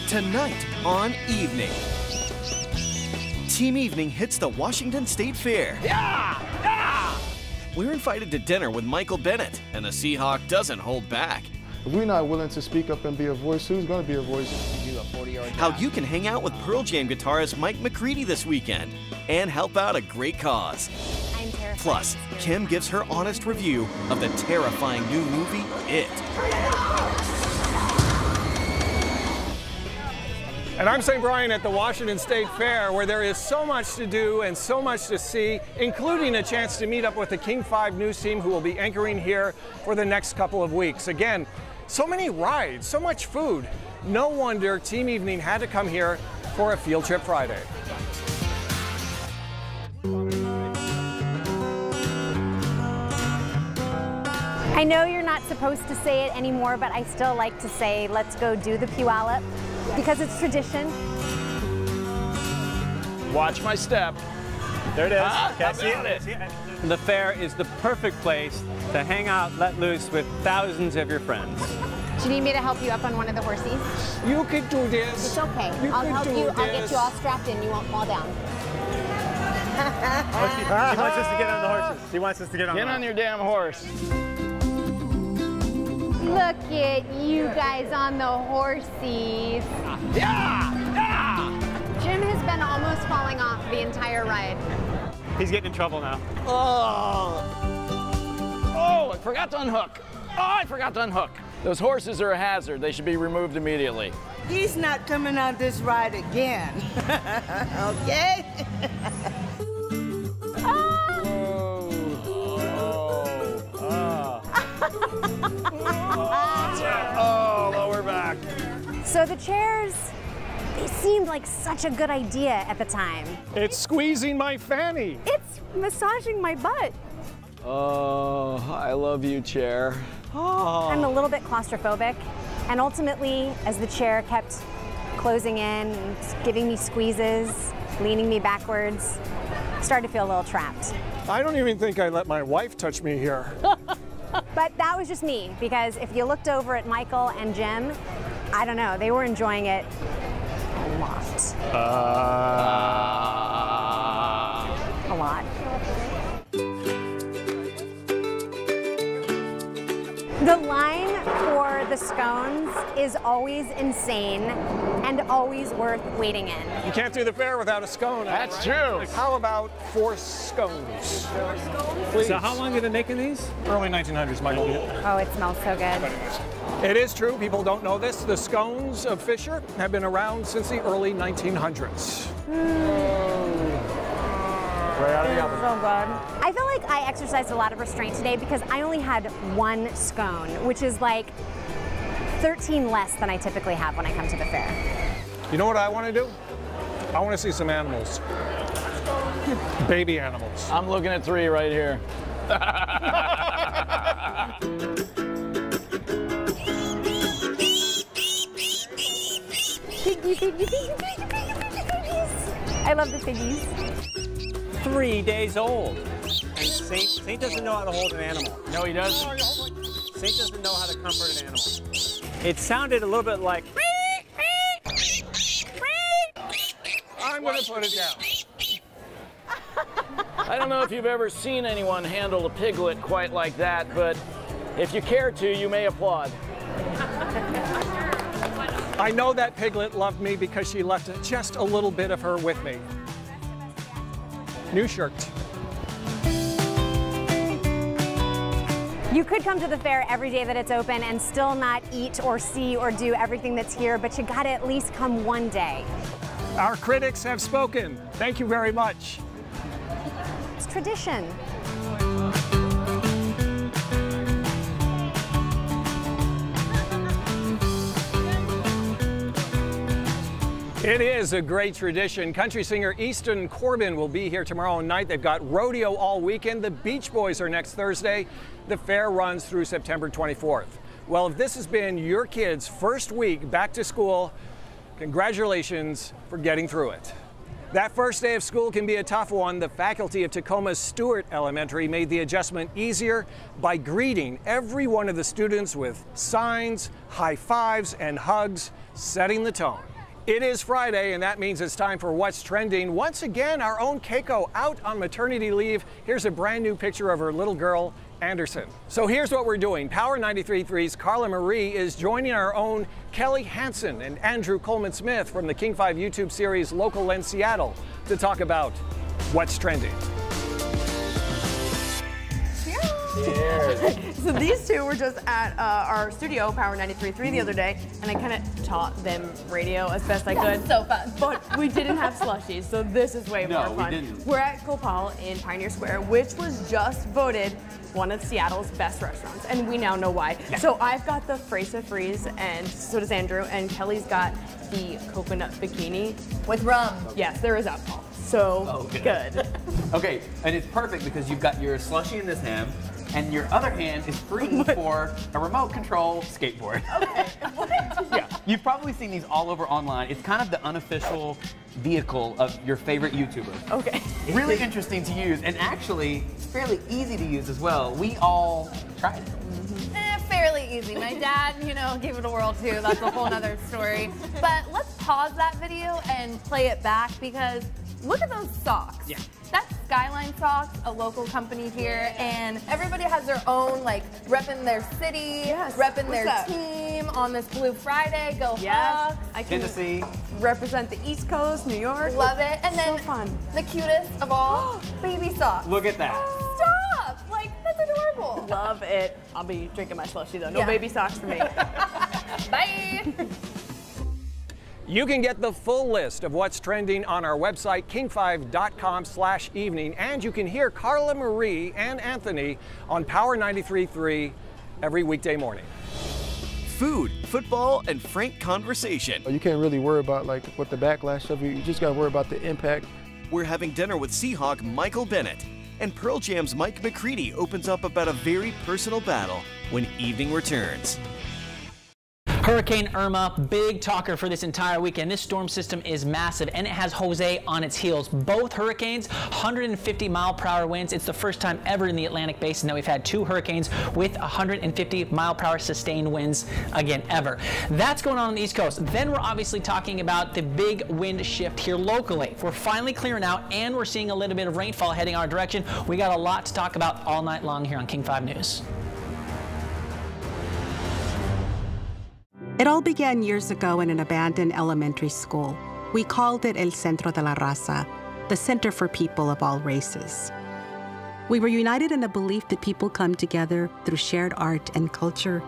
Tonight on Evening. Team Evening hits the Washington State Fair. Yeah! Yeah! We're invited to dinner with Michael Bennett, and the Seahawk doesn't hold back. If we're not willing to speak up and be a voice, who's going to be a voice? How you can hang out with Pearl Jam guitarist Mike McCready this weekend and help out a great cause. I'm terrified. Plus, Kim gives her honest review of the terrifying new movie, It. And I'm St. Bryan at the Washington State Fair, where there is so much to do and so much to see, including a chance to meet up with the King 5 news team who will be anchoring here for the next couple of weeks. Again, so many rides, so much food. No wonder Team Evening had to come here for a Field Trip Friday. I know you're not supposed to say it anymore, but I still like to say, let's go do the Puyallup, because it's tradition. Watch my step. There it is. Catch it. The fair is the perfect place to hang out, let loose with thousands of your friends. Do you need me to help you up on one of the horses? You could do this. It's okay. You I'll could help do you. I'll get this. you all strapped in. You won't fall down. He wants us to get on the horses. He wants us to get on the Get on your damn horse. Look at you guys on the horses. Yeah! Yeah! Jim has been almost falling off the entire ride. He's getting in trouble now. Oh, I forgot to unhook. Oh, I forgot to unhook. Those horses are a hazard. They should be removed immediately. He's not coming on this ride again. Okay? Oh, lower back. So the chairs, they seemed like such a good idea at the time. It's squeezing my fanny. It's massaging my butt. Oh, I love you, chair. I'm a little bit claustrophobic, and ultimately, as the chair kept closing in, and giving me squeezes, leaning me backwards, I started to feel a little trapped. I don't even think I let my wife touch me here. But that was just me, because if you looked over at Michael and Jim, I don't know, they were enjoying it a lot. A lot. The line for the scones is always insane and always worth waiting in. You can't do the fair without a scone. That's true. How about 4 scones? Please. So how long have you been making these? Early 1900s, Michael. Oh, it smells so good. It is true, people don't know this. The scones of Fisher have been around since the early 1900s. Right out of the oven. So good. I feel like I exercised a lot of restraint today because I only had 1 scone, which is like 13 less than I typically have when I come to the fair. You know what I want to do? I want to see some animals. Baby animals. I'm looking at 3 right here. Piggies. I love the piggies. 3 days old. And Saint doesn't know how to hold an animal. No, he doesn't. Saint doesn't know how to comfort an animal. It sounded a little bit like. I'm going to put it down. I don't know if you've ever seen anyone handle a piglet quite like that, but if you care to, you may applaud. I know that piglet loved me because she left just a little bit of her with me. New shirt. You could come to the fair every day that it's open and still not eat or see or do everything that's here, but you gotta at least come one day. Our critics have spoken. Thank you very much. It's tradition. It is a great tradition. Country singer Easton Corbin will be here tomorrow night. They've got rodeo all weekend. The Beach Boys are next Thursday. The fair runs through September 24th. Well, if this has been your kids' first week back to school, congratulations for getting through it. That first day of school can be a tough one. The faculty of Tacoma's Stewart Elementary made the adjustment easier by greeting every one of the students with signs, high fives, and hugs, setting the tone. It is Friday, and that means it's time for What's Trending. Once again, our own Keiko out on maternity leave. Here's a brand new picture of her little girl, Anderson. So here's what we're doing. Power 93.3's Carla Marie is joining our own Kelly Hansen and Andrew Coleman-Smith from the King 5 YouTube series Local Lens Seattle to talk about What's Trending. So these two were just at our studio, Power 93.3, the other day, and I kind of taught them radio as best I could. So fun. But we didn't have slushies, so this is way more fun. We didn't. We're at Copal in Pioneer Square, which was just voted one of Seattle's best restaurants, and we now know why. Yeah. So I've got the Fresa Freeze, and so does Andrew, and Kelly's got the coconut bikini. With rum. Yes, there is alcohol. So good. Okay, and it's perfect because you've got your slushie in this hand, and your other hand is free for a remote control skateboard. Okay. Yeah, you've probably seen these all over online. It's kind of the unofficial vehicle of your favorite YouTuber. Okay. Really interesting to use, and actually fairly easy to use as well. We all tried it. Fairly easy. My dad, gave it a whirl too. That's a whole nother story. But let's pause that video and play it back because look at those socks. Yeah. That's Skyline Socks, a local company here, and everybody has their own, repping their city, repping their team on this Blue Friday. Go Hawks. I can Tennessee. Represent the East Coast, New York. Love it. And then so fun. The cutest of all, baby socks. Look at that. Stop! That's adorable. Love it. I'll be drinking my slushie though. No baby socks for me. Bye. You can get the full list of what's trending on our website, king5.com/evening, and you can hear Carla Marie and Anthony on Power 93.3 every weekday morning. Food, football, and frank conversation. You can't really worry about what the backlash of you just got to worry about the impact. We're having dinner with Seahawk Michael Bennett, and Pearl Jam's Mike McCready opens up about a very personal battle when evening returns. Hurricane Irma, big talker for this entire weekend. This storm system is massive, and it has Jose on its heels. Both hurricanes, 150-mile-per-hour winds. It's the first time ever in the Atlantic Basin that we've had two hurricanes with 150-mile-per-hour sustained winds, again, ever. That's going on the East Coast. Then we're obviously talking about the big wind shift here locally. We're finally clearing out, and we're seeing a little bit of rainfall heading our direction. We got a lot to talk about all night long here on King 5 News. It all began years ago in an abandoned elementary school. We called it El Centro de la Raza, the center for people of all races. We were united in the belief that people come together through shared art and culture.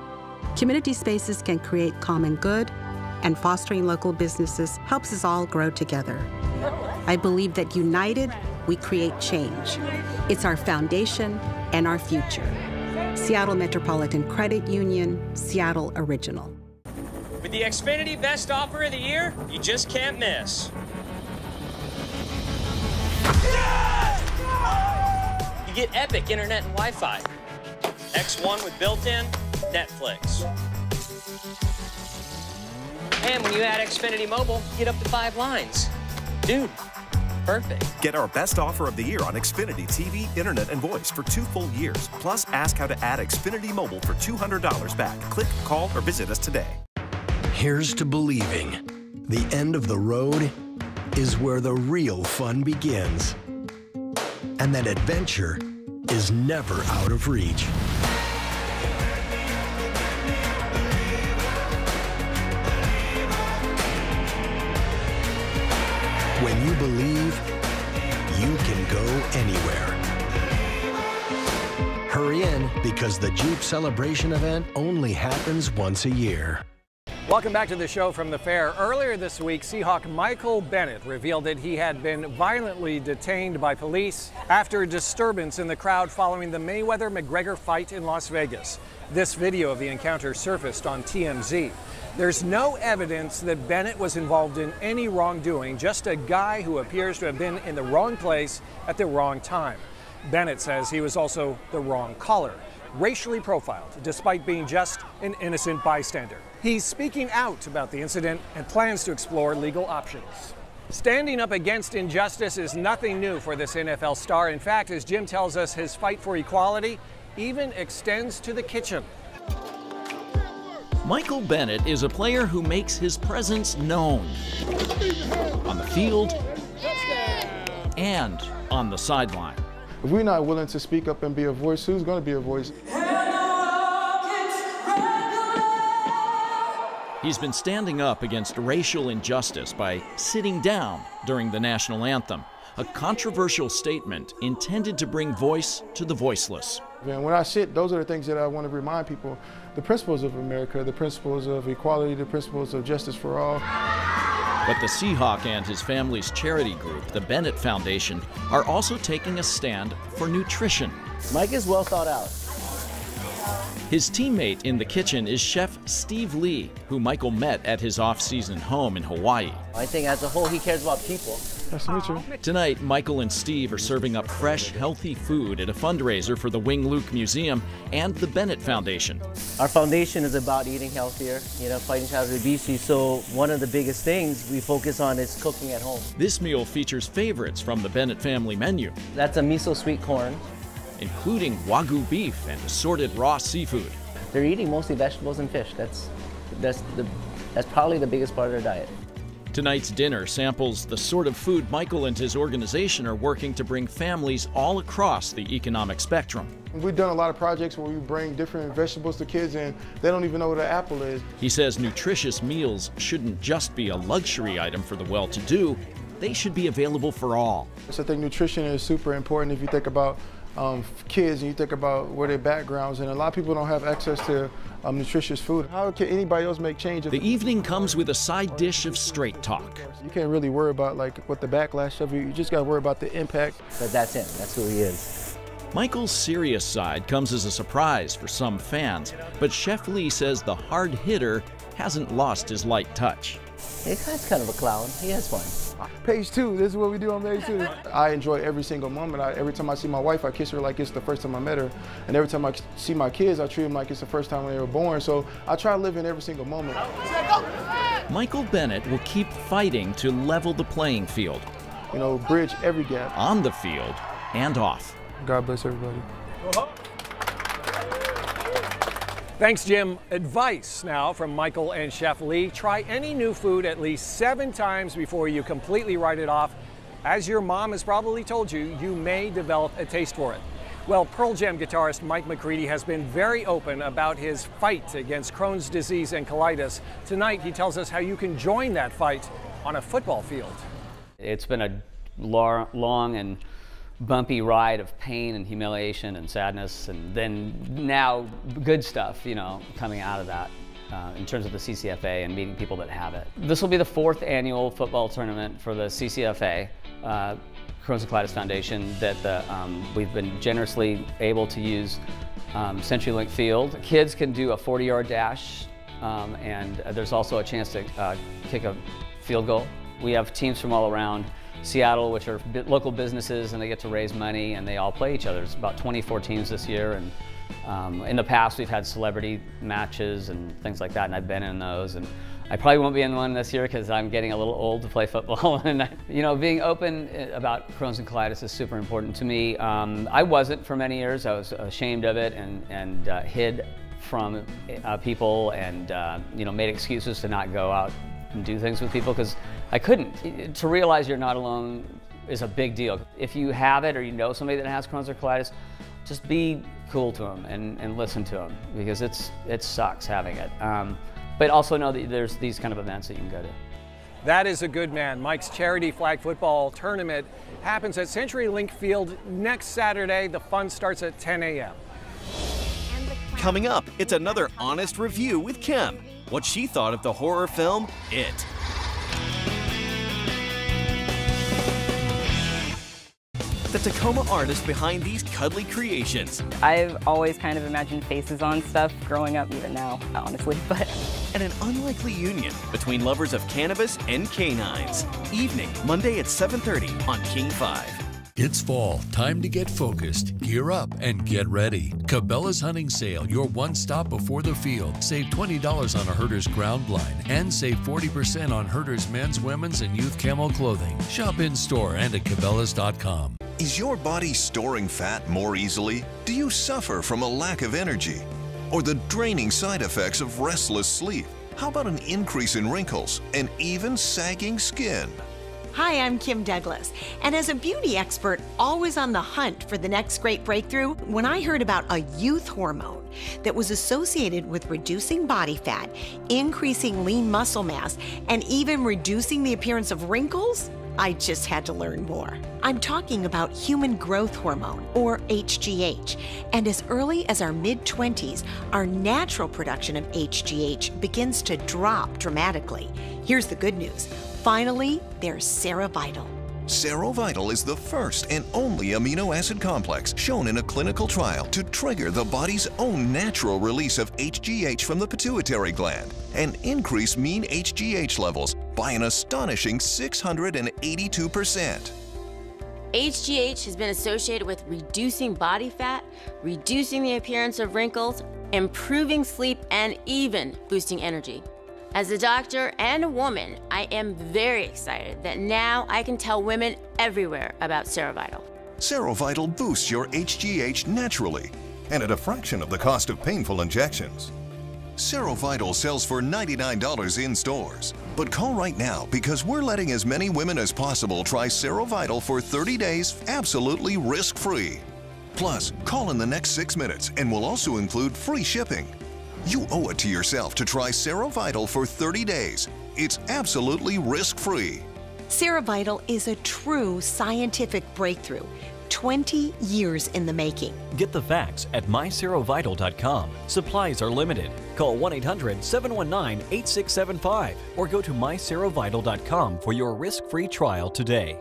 Community spaces can create common good, and fostering local businesses helps us all grow together. I believe that united, we create change. It's our foundation and our future. Seattle Metropolitan Credit Union, Seattle Original. With the Xfinity Best Offer of the Year, you just can't miss. You get epic internet and Wi-Fi. X1 with built-in Netflix. And when you add Xfinity Mobile, you get up to 5 lines. Dude, perfect. Get our best offer of the year on Xfinity TV, internet, and voice for 2 full years. Plus, ask how to add Xfinity Mobile for $200 back. Click, call, or visit us today. Here's to believing the end of the road is where the real fun begins, and that adventure is never out of reach. When you believe, you can go anywhere. Hurry in, because the Jeep Celebration event only happens once a year. Welcome back to the show from the fair. Earlier this week, Seahawk Michael Bennett revealed that he had been violently detained by police after a disturbance in the crowd following the Mayweather-McGregor fight in Las Vegas. This video of the encounter surfaced on TMZ. There's no evidence that Bennett was involved in any wrongdoing, just a guy who appears to have been in the wrong place at the wrong time. Bennett says he was also the wrong caller, racially profiled, despite being just an innocent bystander. He's speaking out about the incident and plans to explore legal options. Standing up against injustice is nothing new for this NFL star. In fact, as Jim tells us, his fight for equality even extends to the kitchen. Michael Bennett is a player who makes his presence known on the field and on the sideline. If we're not willing to speak up and be a voice, who's going to be a voice? He's been standing up against racial injustice by sitting down during the national anthem, a controversial statement intended to bring voice to the voiceless. And when I sit, those are the things that I want to remind people. The principles of America, the principles of equality, the principles of justice for all. But the Seahawk and his family's charity group, the Bennett Foundation, are also taking a stand for nutrition. Mike is well thought out. His teammate in the kitchen is Chef Steve Lee, who Michael met at his off-season home in Hawaii. I think as a whole, he cares about people. Nice to meet you. Tonight, Michael and Steve are serving up fresh, healthy food at a fundraiser for the Wing Luke Museum and the Bennett Foundation. Our foundation is about eating healthier, fighting childhood obesity. So one of the biggest things we focus on is cooking at home. This meal features favorites from the Bennett family menu. That's a miso sweet corn, including Wagyu beef and assorted raw seafood. They're eating mostly vegetables and fish. That's probably the biggest part of their diet. Tonight's dinner samples the sort of food Michael and his organization are working to bring families all across the economic spectrum. We've done a lot of projects where we bring different vegetables to kids and they don't even know what an apple is. He says nutritious meals shouldn't just be a luxury item for the well-to-do, they should be available for all. So I think nutrition is super important if you think about kids and you think about where their backgrounds, and a lot of people don't have access to nutritious food. How can anybody else make change? The evening comes with a side dish of straight talk. You can't really worry about what the backlash of you just got to worry about the impact. But that's him, that's who he is. Michael's serious side comes as a surprise for some fans, but Chef Lee says the hard hitter hasn't lost his light touch. He's kind of a clown, he has fun. Page 2, this is what we do on page 2. I enjoy every single moment. Every time I see my wife, I kiss her like it's the first time I met her. And every time I see my kids, I treat them like it's the first time they were born. So I try to live in every single moment. Michael Bennett will keep fighting to level the playing field. Bridge every gap. On the field and off. God bless everybody. Thanks, Jim. Advice now from Michael and Chef Lee. Try any new food at least 7 times before you completely write it off. As your mom has probably told you, you may develop a taste for it. Well, Pearl Jam guitarist Mike McCready has been very open about his fight against Crohn's disease and colitis. Tonight, he tells us how you can join that fight on a football field. It's been a long and bumpy ride of pain and humiliation and sadness, and then now good stuff, coming out of that in terms of the CCFA and meeting people that have it. This will be the 4th annual football tournament for the CCFA, Crohn's and Colitis Foundation, that we've been generously able to use CenturyLink Field. Kids can do a 40-yard dash, and there's also a chance to kick a field goal. We have teams from all around Seattle, which are local businesses, and they get to raise money, and they all play each other. There's about 24 teams this year, and in the past we've had celebrity matches and things like that, and I've been in those. And I probably won't be in one this year because I'm getting a little old to play football. And being open about Crohn's and colitis is super important to me. I wasn't for many years. I was ashamed of it and hid from people and made excuses to not go out and do things with people because I couldn't. To realize you're not alone is a big deal. If you have it or you know somebody that has Crohn's or colitis, just be cool to them and listen to them because it sucks having it. But also know that there's these kind of events that you can go to. That is a good man. Mike's charity flag football tournament happens at CenturyLink Field next Saturday. The fun starts at 10 a.m. Coming up, it's another honest review with Kim. What she thought of the horror film, It. The Tacoma artist behind these cuddly creations. I've always kind of imagined faces on stuff growing up, even now, honestly, but... And an unlikely union between lovers of cannabis and canines. Evening, Monday at 7:30 on King 5. It's fall, time to get focused, gear up, and get ready. Cabela's Hunting Sale, your one stop before the field. Save $20 on a Herder's ground blind and save 40% on Herder's men's, women's, and youth camo clothing. Shop in-store and at Cabela's.com. Is your body storing fat more easily? Do you suffer from a lack of energy? or the draining side effects of restless sleep? How about an increase in wrinkles and even sagging skin? Hi, I'm Kim Douglas, and as a beauty expert always on the hunt for the next great breakthrough, when I heard about a youth hormone that was associated with reducing body fat, increasing lean muscle mass, and even reducing the appearance of wrinkles, I just had to learn more. I'm talking about human growth hormone, or HGH, and as early as our mid-20s, our natural production of HGH begins to drop dramatically. Here's the good news. Finally, there's Serovital. Serovital is the first and only amino acid complex shown in a clinical trial to trigger the body's own natural release of HGH from the pituitary gland and increase mean HGH levels by an astonishing 682%. HGH has been associated with reducing body fat, reducing the appearance of wrinkles, improving sleep, and even boosting energy. As a doctor and a woman, I am very excited that now I can tell women everywhere about Serovital. Serovital boosts your HGH naturally and at a fraction of the cost of painful injections. Serovital sells for $99 in stores. But call right now because we're letting as many women as possible try Serovital for 30 days absolutely risk-free. Plus, call in the next 6 minutes and we'll also include free shipping. You owe it to yourself to try Serovital for 30 days. It's absolutely risk-free. Serovital is a true scientific breakthrough, 20 years in the making. Get the facts at myserovital.com. Supplies are limited. Call 1-800-719-8675 or go to myserovital.com for your risk-free trial today.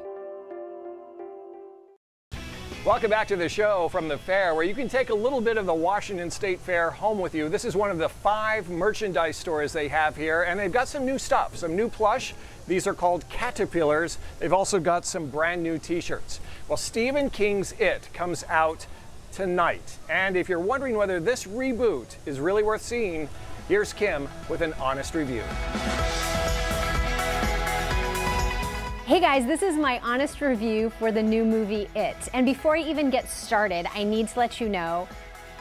Welcome back to the show from the fair, where you can take a little bit of the Washington State Fair home with you. This is one of the 5 merchandise stores they have here, and they've got some new stuff, some new plush. These are called Caterpillars. They've also got some brand new t-shirts. Well, Stephen King's It comes out tonight, and if you're wondering whether this reboot is really worth seeing, here's Kim with an honest review. Hey guys, this is my honest review for the new movie It. And before I even get started, I need to let you know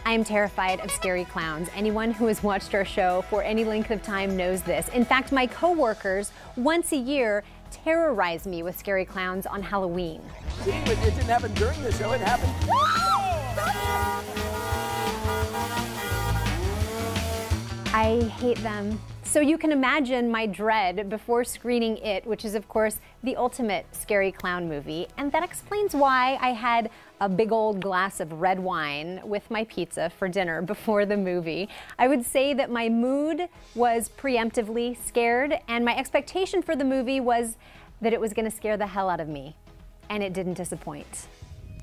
I am terrified of scary clowns. Anyone who has watched our show for any length of time knows this. In fact, my coworkers once a year terrorize me with scary clowns on Halloween. See, it didn't happen during the show, it happened. I hate them. So you can imagine my dread before screening It, which is of course the ultimate scary clown movie. And that explains why I had a big old glass of red wine with my pizza for dinner before the movie. I would say that my mood was preemptively scared, and my expectation for the movie was that it was going to scare the hell out of me. And it didn't disappoint.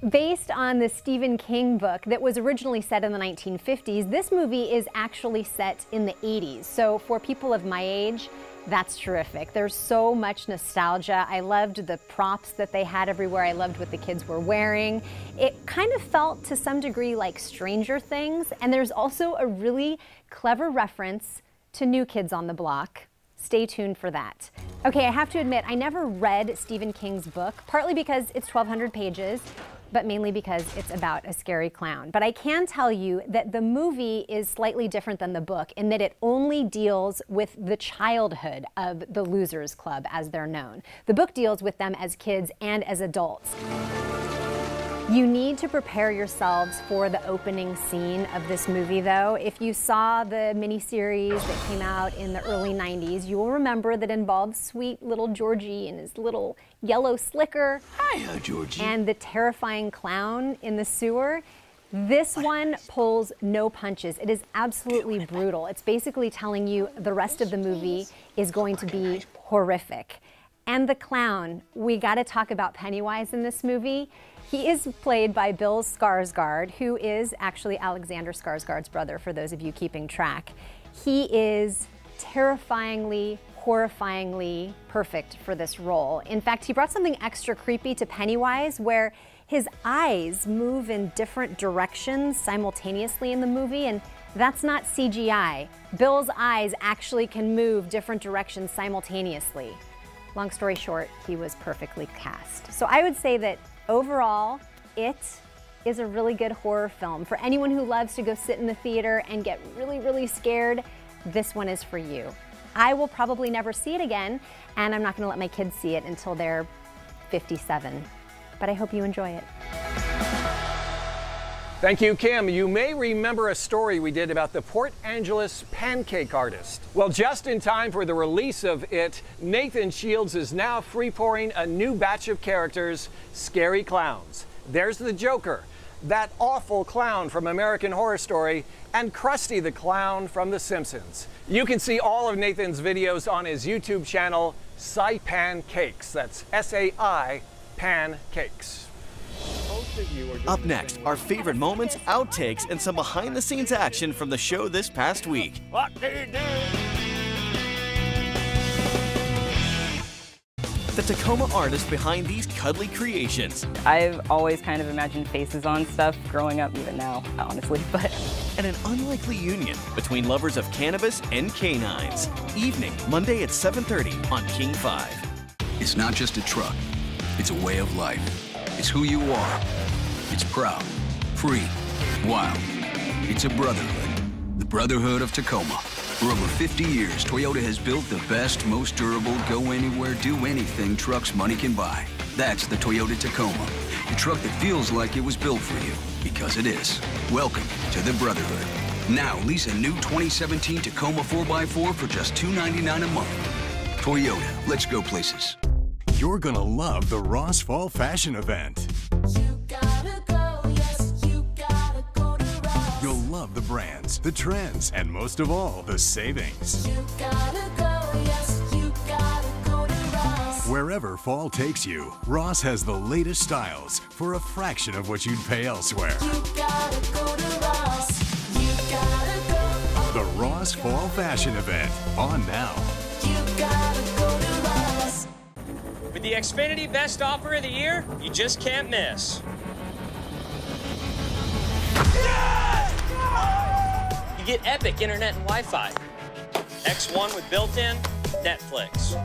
Based on the Stephen King book that was originally set in the 1950s, this movie is actually set in the 80s. So for people of my age, that's terrific. There's so much nostalgia. I loved the props that they had everywhere. I loved what the kids were wearing. It kind of felt to some degree like Stranger Things. And there's also a really clever reference to New Kids on the Block. Stay tuned for that. Okay, I have to admit, I never read Stephen King's book, partly because it's 1,200 pages, but mainly because it's about a scary clown. But I can tell you that the movie is slightly different than the book in that it only deals with the childhood of the Losers Club, as they're known. The book deals with them as kids and as adults. You need to prepare yourselves for the opening scene of this movie, though. If you saw the miniseries that came out in the early 90s, you will remember that it involved sweet little Georgie and his little yellow slicker. Hiya, Georgie. And the terrifying clown in the sewer. This one pulls no punches. It is absolutely brutal. It's basically telling you the rest of the movie is going to be horrific. And the clown, we gotta talk about Pennywise in this movie. He is played by Bill Skarsgård, who is actually Alexander Skarsgård's brother, for those of you keeping track. He is terrifyingly, horrifyingly perfect for this role. In fact, he brought something extra creepy to Pennywise, where his eyes move in different directions simultaneously in the movie, and that's not CGI. Bill's eyes actually can move different directions simultaneously. Long story short, he was perfectly cast. So I would say that overall, It is a really good horror film. For anyone who loves to go sit in the theater and get really, really scared, this one is for you. I will probably never see it again, and I'm not going to let my kids see it until they're 57. But I hope you enjoy it. Thank you, Kim. You may remember a story we did about the Port Angeles pancake artist. Well, just in time for the release of it, Nathan Shields is now free-pouring a new batch of characters, Scary Clowns. There's the Joker, that awful clown from American Horror Story, and Krusty the Clown from The Simpsons. You can see all of Nathan's videos on his YouTube channel, Saipan Cakes. That's S-A-I Pancakes. Up next, our favorite moments, outtakes, and some behind-the-scenes action from the show this past week. What do you do? The Tacoma artist behind these cuddly creations. I've always kind of imagined faces on stuff growing up, even now, honestly, but... And an unlikely union between lovers of cannabis and canines. Evening, Monday at 7:30 on King 5. It's not just a truck. It's a way of life. It's who you are. It's proud, free, wild. It's a brotherhood. The Brotherhood of Tacoma. For over 50 years, Toyota has built the best, most durable, go anywhere, do anything trucks money can buy. That's the Toyota Tacoma. The truck that feels like it was built for you, because it is. Welcome to the Brotherhood. Now lease a new 2017 Tacoma 4x4 for just $299 a month. Toyota, let's go places. You're gonna love the Ross Fall Fashion Event. You'll love the brands, the trends, and most of all, the savings. Wherever fall takes you, Ross has the latest styles for a fraction of what you'd pay elsewhere. The Ross Fall Fashion Event, on now. With the Xfinity Best Offer of the Year, you just can't miss. You get epic internet and Wi-Fi. X1 with built-in Netflix.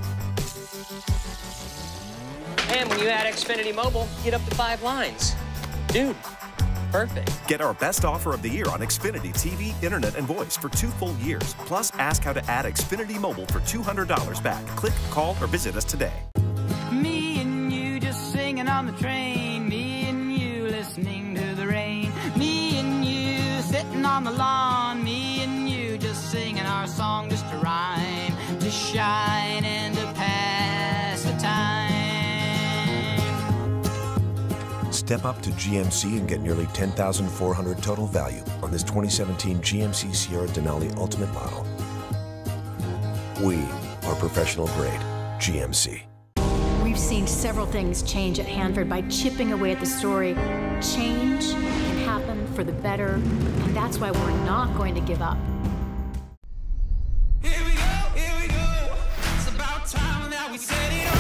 And when you add Xfinity Mobile, you get up to 5 lines. Dude, perfect. Get our best offer of the year on Xfinity TV, internet, and voice for 2 full years. Plus, ask how to add Xfinity Mobile for $200 back. Click, call, or visit us today. Me and you just singing on the train. Me and you listening to the rain. Me and you sitting on the lawn. Me and you just singing our song just to rhyme, to shine, and to pass the time. Step up to GMC and get nearly $10,400 total value on this 2017 GMC Sierra Denali Ultimate model. We are professional grade GMC. We've seen several things change at Hanford by chipping away at the story. Change can happen for the better, and that's why we're not going to give up. Here we go, it's about time that we set it up.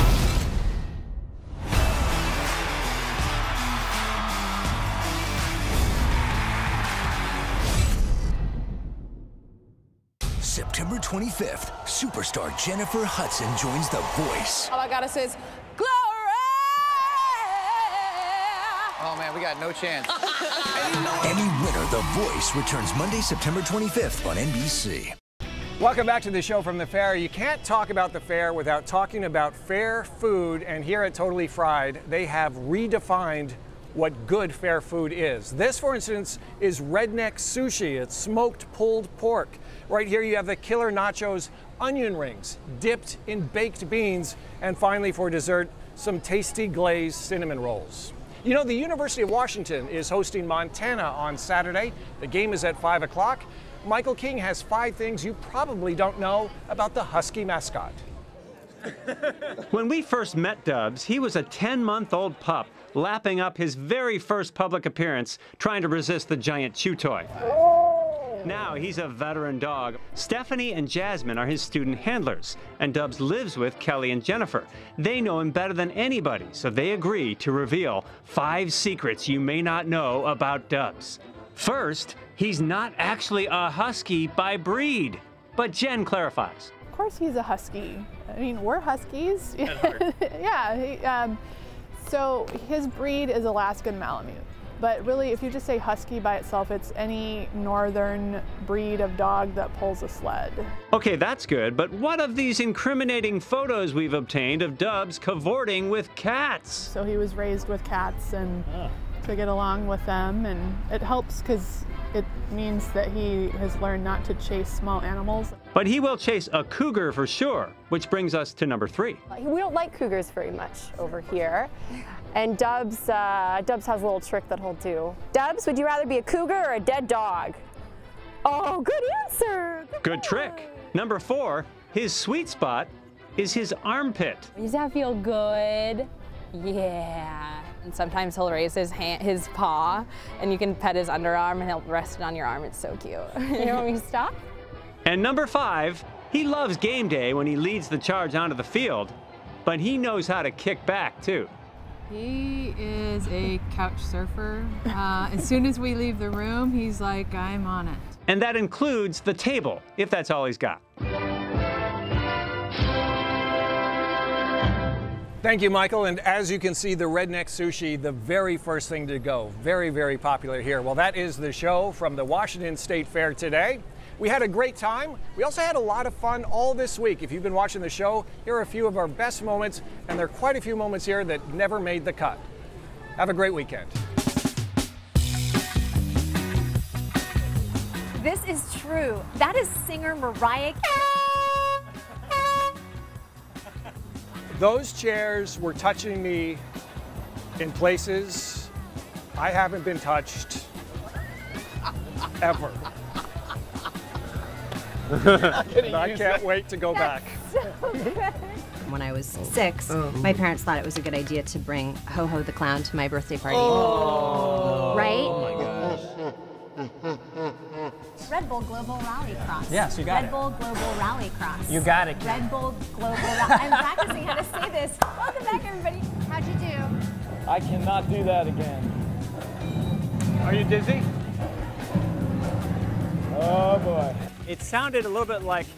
September 25th, superstar Jennifer Hudson joins The Voice. All I gotta say is, glory! Oh man, we got no chance. Emmy winner The Voice returns Monday, September 25th on NBC. Welcome back to the show from the fair. You can't talk about the fair without talking about fair food, and here at Totally Fried, they have redefined what good fair food is. This, for instance, is redneck sushi. It's smoked pulled pork. Right here you have the killer nachos, onion rings dipped in baked beans, and finally for dessert, some tasty glazed cinnamon rolls. You know, the University of Washington is hosting Montana on Saturday. The game is at 5 o'clock. Michael King has 5 things you probably don't know about the Husky Mascot. When we first met Dubs, he was a 10-month-old pup, lapping up his very first public appearance, trying to resist the giant chew toy. Now he's a veteran dog. Stephanie and Jasmine are his student handlers, and Dubs lives with Kelly and Jennifer. They know him better than anybody, so they agree to reveal 5 secrets you may not know about Dubs. First, he's not actually a Husky by breed, but Jen clarifies. Of course he's a Husky. I mean, we're Huskies. Yeah. So his breed is Alaskan Malamute. But really, if you just say Husky by itself, it's any northern breed of dog that pulls a sled. Okay, that's good, but what of these incriminating photos we've obtained of Dubs cavorting with cats? So he was raised with cats and to get along with them, and it helps because it means that he has learned not to chase small animals. But he will chase a cougar for sure, which brings us to number 3. We don't like cougars very much over here. And Dubs has a little trick that he'll do. Dubs, would you rather be a cougar or a dead dog? Oh, good answer. Good trick. Number 4, his sweet spot is his armpit. Does that feel good? Yeah. And sometimes he'll raise his paw, and you can pet his underarm, and he'll rest it on your arm. It's so cute. You want me to stop? And number 5, he loves game day when he leads the charge onto the field, but he knows how to kick back too. He is a couch surfer. As soon as we leave the room, he's like, I'm on it. And that includes the table, if that's all he's got. Thank you, Michael. And as you can see, the redneck sushi, the very first thing to go. Very, very popular here. Well, that is the show from the Washington State Fair today. We had a great time. We also had a lot of fun all this week. If you've been watching the show, here are a few of our best moments, and there are quite a few moments here that never made the cut. Have a great weekend. This is true. That is singer Mariah. Those chairs were touching me in places I haven't been touched ever. I can't wait to go back. When I was 6, my parents thought it was a good idea to bring Ho-Ho the Clown to my birthday party. Oh. Right? Oh my gosh. Red Bull Global Rallycross. Yes, you got it. Red Bull Global Rallycross. You got it, Kim. Red Bull Global Rally. I'm practicing how to say this. Welcome back, everybody. How'd you do? I cannot do that again. Are you dizzy? Oh boy. It sounded a little bit like. Is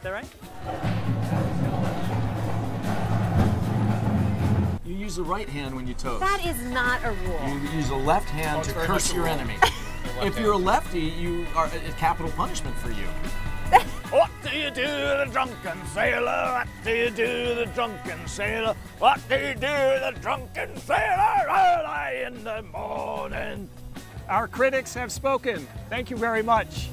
that right? You use the right hand when you toast. That is not a rule. You use the left hand to curse your enemy. If you're a lefty, you are a capital punishment for you. What do you do to the drunken sailor? What do you do to the drunken sailor? What do you do to the drunken sailor early in the morning? Our critics have spoken. Thank you very much.